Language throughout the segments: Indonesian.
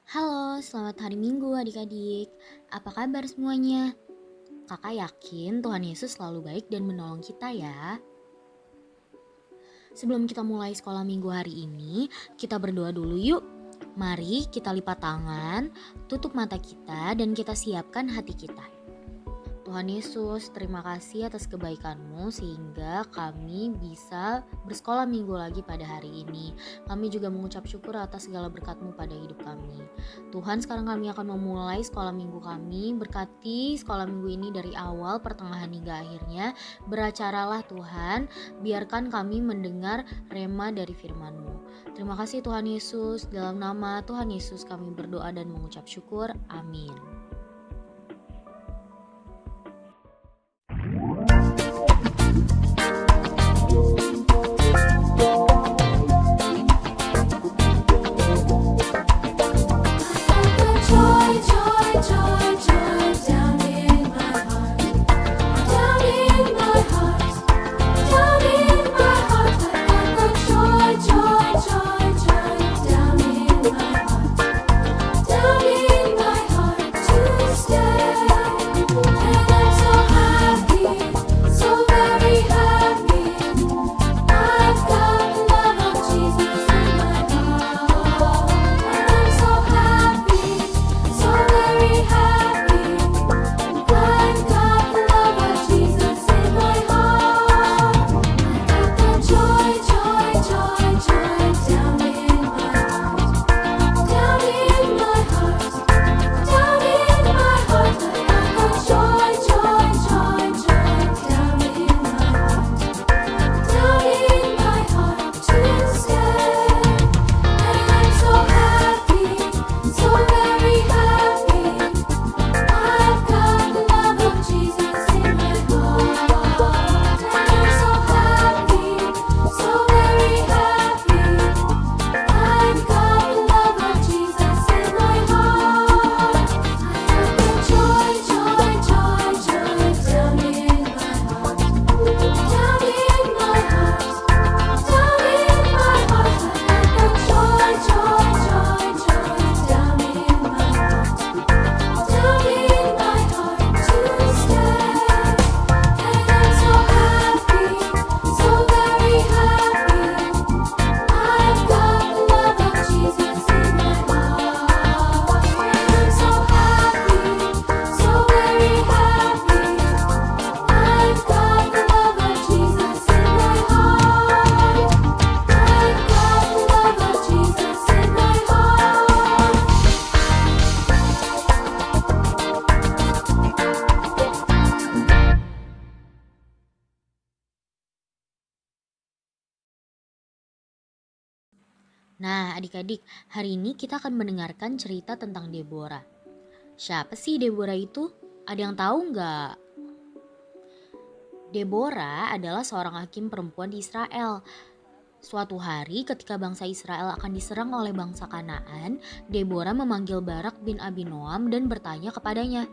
Halo, selamat hari Minggu adik-adik. Apa kabar semuanya? Kakak yakin Tuhan Yesus selalu baik dan menolong kita ya. Sebelum kita mulai sekolah minggu hari ini, kita berdoa dulu yuk. Mari kita lipat tangan, tutup mata kita dan kita siapkan hati kita. Tuhan Yesus, terima kasih atas kebaikan-Mu sehingga kami bisa bersekolah minggu lagi pada hari ini. Kami juga mengucap syukur atas segala berkat-Mu pada hidup kami. Tuhan, sekarang kami akan memulai sekolah minggu kami. Berkati sekolah minggu ini dari awal, pertengahan hingga akhirnya. Beracaralah Tuhan, biarkan kami mendengar rema dari firman-Mu. Terima kasih Tuhan Yesus, dalam nama Tuhan Yesus kami berdoa dan mengucap syukur. Amin. Nah, adik-adik, hari ini kita akan mendengarkan cerita tentang Deborah. Siapa sih Deborah itu? Ada yang tahu nggak? Deborah adalah seorang hakim perempuan di Israel. Suatu hari ketika bangsa Israel akan diserang oleh bangsa Kanaan, Deborah memanggil Barak bin Abinoam dan bertanya kepadanya,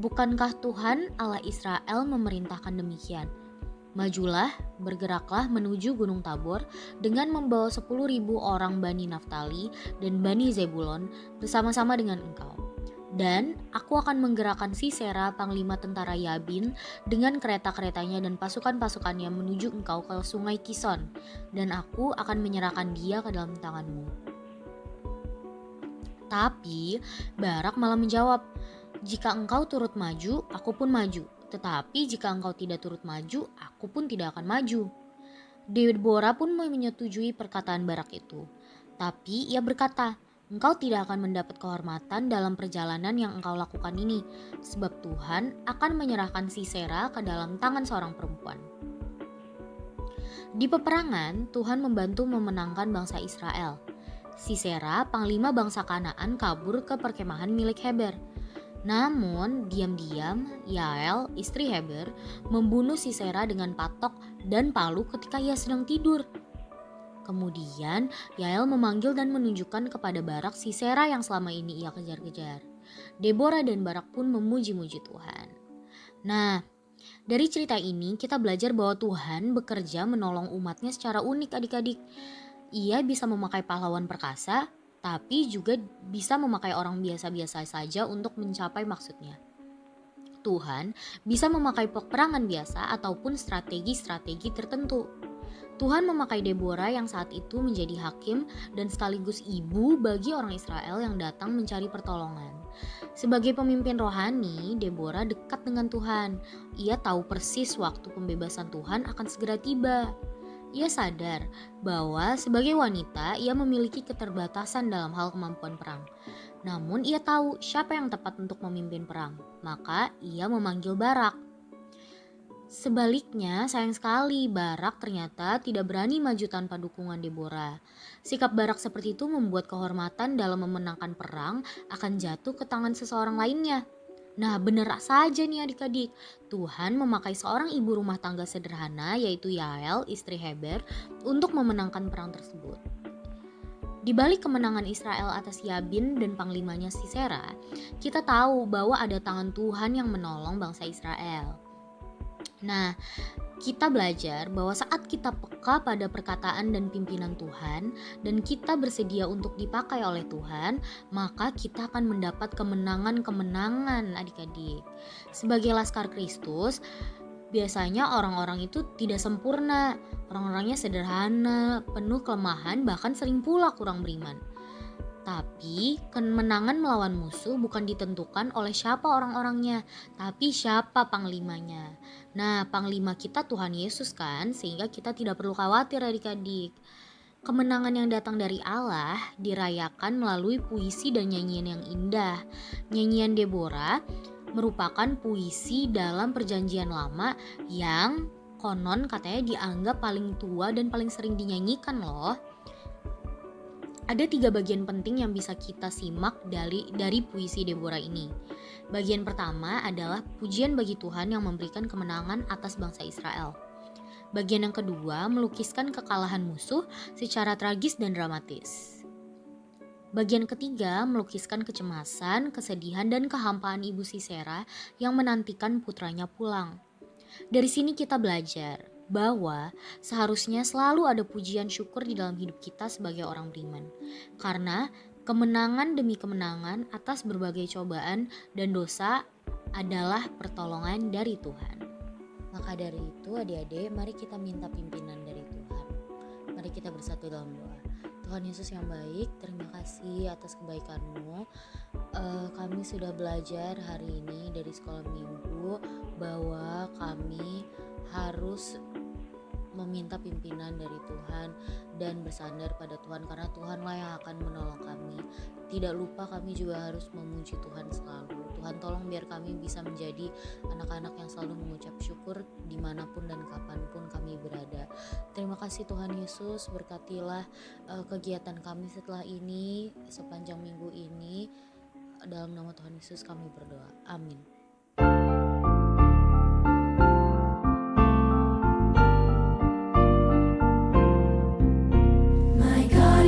"Bukankah Tuhan Allah Israel memerintahkan demikian? Majulah, bergeraklah menuju Gunung Tabor dengan membawa 10.000 orang Bani Naftali dan Bani Zebulon bersama-sama dengan engkau. Dan aku akan menggerakkan Sisera, panglima tentara Yabin, dengan kereta-keretanya dan pasukan-pasukannya menuju engkau ke sungai Kison, dan aku akan menyerahkan dia ke dalam tanganmu." Tapi Barak malah menjawab, "Jika engkau turut maju, aku pun maju. Tetapi jika engkau tidak turut maju, aku pun tidak akan maju." Deborah pun menyetujui perkataan Barak itu. Tapi ia berkata, "Engkau tidak akan mendapat kehormatan dalam perjalanan yang engkau lakukan ini, sebab Tuhan akan menyerahkan Sisera ke dalam tangan seorang perempuan." Di peperangan, Tuhan membantu memenangkan bangsa Israel. Sisera, panglima bangsa Kanaan, kabur ke perkemahan milik Heber. Namun, diam-diam Yael, istri Heber, membunuh Sisera dengan patok dan palu ketika ia sedang tidur. Kemudian, Yael memanggil dan menunjukkan kepada Barak Sisera yang selama ini ia kejar-kejar. Deborah dan Barak pun memuji-muji Tuhan. Nah, dari cerita ini kita belajar bahwa Tuhan bekerja menolong umatnya secara unik adik-adik. Ia bisa memakai pahlawan perkasa, tapi juga bisa memakai orang biasa-biasa saja untuk mencapai maksudnya. Tuhan bisa memakai peperangan biasa ataupun strategi-strategi tertentu. Tuhan memakai Deborah yang saat itu menjadi hakim dan sekaligus ibu bagi orang Israel yang datang mencari pertolongan. Sebagai pemimpin rohani, Deborah dekat dengan Tuhan. Ia tahu persis waktu pembebasan Tuhan akan segera tiba. Ia sadar bahwa sebagai wanita ia memiliki keterbatasan dalam hal kemampuan perang. Namun ia tahu siapa yang tepat untuk memimpin perang, maka ia memanggil Barak. Sebaliknya, sayang sekali Barak ternyata tidak berani maju tanpa dukungan Deborah. Sikap Barak seperti itu membuat kehormatan dalam memenangkan perang akan jatuh ke tangan seseorang lainnya. Nah, benar saja nih adik-adik, Tuhan memakai seorang ibu rumah tangga sederhana yaitu Yael, istri Heber, untuk memenangkan perang tersebut. Di balik kemenangan Israel atas Yabin dan panglimanya Sisera, kita tahu bahwa ada tangan Tuhan yang menolong bangsa Israel. Nah, kita belajar bahwa saat kita peka pada perkataan dan pimpinan Tuhan dan kita bersedia untuk dipakai oleh Tuhan, maka kita akan mendapat kemenangan-kemenangan adik-adik. Sebagai laskar Kristus, biasanya orang-orang itu tidak sempurna, orang-orangnya sederhana, penuh kelemahan, bahkan sering pula kurang beriman. Tapi kemenangan melawan musuh bukan ditentukan oleh siapa orang-orangnya, tapi siapa panglimanya. Nah, panglima kita Tuhan Yesus kan, sehingga kita tidak perlu khawatir adik-adik. Kemenangan yang datang dari Allah dirayakan melalui puisi dan nyanyian yang indah. Nyanyian Deborah merupakan puisi dalam perjanjian lama yang konon katanya dianggap paling tua dan paling sering dinyanyikan loh. Ada 3 bagian penting yang bisa kita simak dari puisi Deborah ini. Bagian pertama adalah pujian bagi Tuhan yang memberikan kemenangan atas bangsa Israel. Bagian yang kedua melukiskan kekalahan musuh secara tragis dan dramatis. Bagian ketiga melukiskan kecemasan, kesedihan, dan kehampaan ibu Sisera yang menantikan putranya pulang. Dari sini kita belajar bahwa seharusnya selalu ada pujian syukur di dalam hidup kita sebagai orang beriman. Karena kemenangan demi kemenangan atas berbagai cobaan dan dosa adalah pertolongan dari Tuhan. Maka dari itu adik-adik, mari kita minta pimpinan dari Tuhan. Mari kita bersatu dalam doa. Tuhan Yesus yang baik, terima kasih atas kebaikan-Mu. Kami sudah belajar hari ini dari sekolah minggu bahwa kami harus meminta pimpinan dari Tuhan dan bersandar pada Tuhan karena Tuhanlah yang akan menolong kami. Tidak lupa kami juga harus memuji Tuhan selalu. Tuhan tolong biar kami bisa menjadi anak-anak yang selalu mengucap syukur dimanapun dan kapanpun kami berada. Terima kasih Tuhan Yesus, berkatilah kegiatan kami setelah ini, sepanjang minggu ini. Dalam nama Tuhan Yesus kami berdoa. Amin.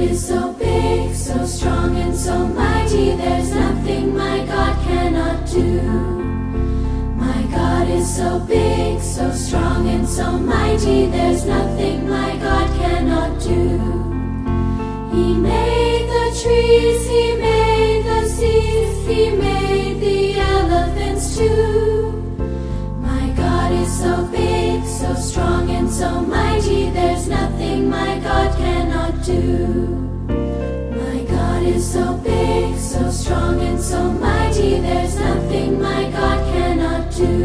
Is so big, so strong and so mighty, there's nothing my God cannot do. My God is so big, so strong and so mighty, there's nothing my God cannot do. He made the trees, He made the seas, He made the elephants too. My God is so big, so strong and so mighty, there's nothing my God cannot do. So big, so strong and so mighty, there's nothing my God cannot do.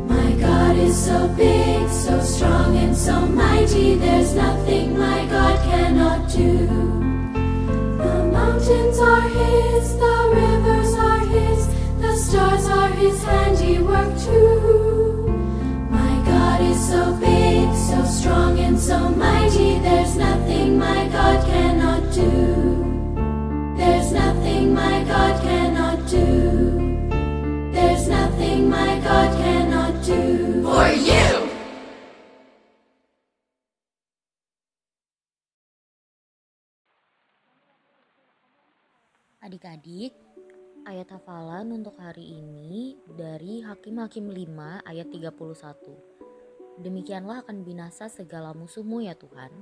My God is so big, so strong and so mighty, there's nothing my God cannot do. The mountains are His, the rivers are His, the stars are His handiwork too. My God is so big, so strong and so mighty, there's nothing my God cannot do. There's nothing my God cannot do. There's nothing my God cannot do. For you! Adik-adik, ayat hafalan untuk hari ini dari Hakim-Hakim 5 ayat 31. Demikianlah akan binasa segala musuhmu ya Tuhan,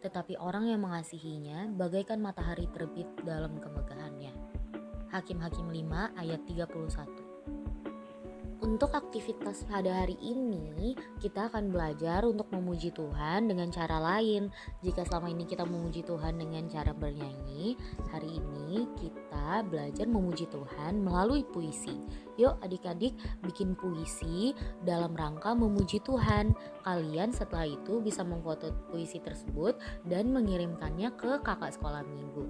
tetapi orang yang mengasihinya bagaikan matahari terbit dalam kemegahannya. Hakim-Hakim 5 ayat 31. Untuk aktivitas pada hari ini, kita akan belajar untuk memuji Tuhan dengan cara lain. Jika selama ini kita memuji Tuhan dengan cara bernyanyi, hari ini kita belajar memuji Tuhan melalui puisi. Yuk adik-adik bikin puisi dalam rangka memuji Tuhan. Kalian setelah itu bisa memfoto puisi tersebut dan mengirimkannya ke kakak sekolah minggu.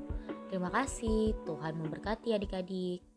Terima kasih, Tuhan memberkati adik-adik.